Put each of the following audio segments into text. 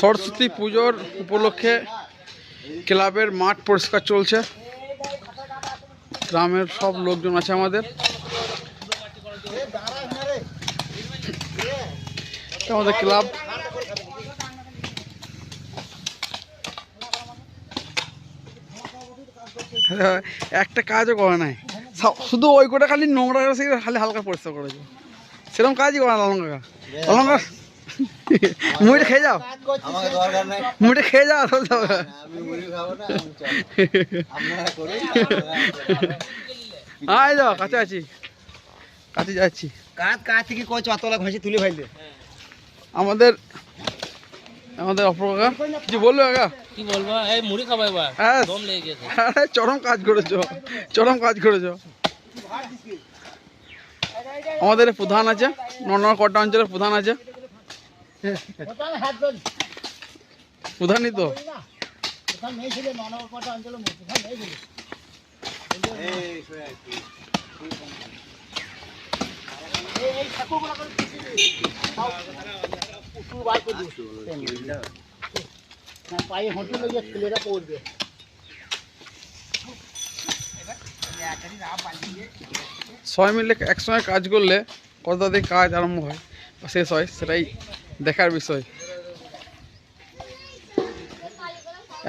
সরস্বতী পুজোর উপলক্ষে ক্লাবের মাঠ পরিষ্কার চলছে। গ্রামের সব লোকজন আছে আমাদের। আমাদের ক্লাব একটা কাজও করে নাই, শুধু ওই কোটা খালি নোংরা খালি হালকা পরিষ্কার করেছে, সেরকম কাজই করে না লালন কাকা। লালন কাকা মুড়িটা খেয়ে যাও, মুড়িটা খেয়ে যাও। আয় যাও, কাছে আছি, কাছে যাচ্ছি। তুলে ভাইলে আমাদের আমাদের অপরকা কি বললো কাকা? কি বলবো, এই মুড়ি খাবো এবার, দম লেগে গেছে। চরম কাজ করেছো, চরম কাজ করেছো। আমাদের প্রধান আছে, কটা অঞ্চলের প্রধান আছে, প্রধানই তো। সবাই মিলে একসঙ্গে কাজ করলে কত তাড়াতাড়ি কাজ আরম্ভ হয় বা শেষ হয় সেটাই দেখার বিষয়।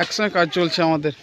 একসঙ্গে কাজ চলছে আমাদের।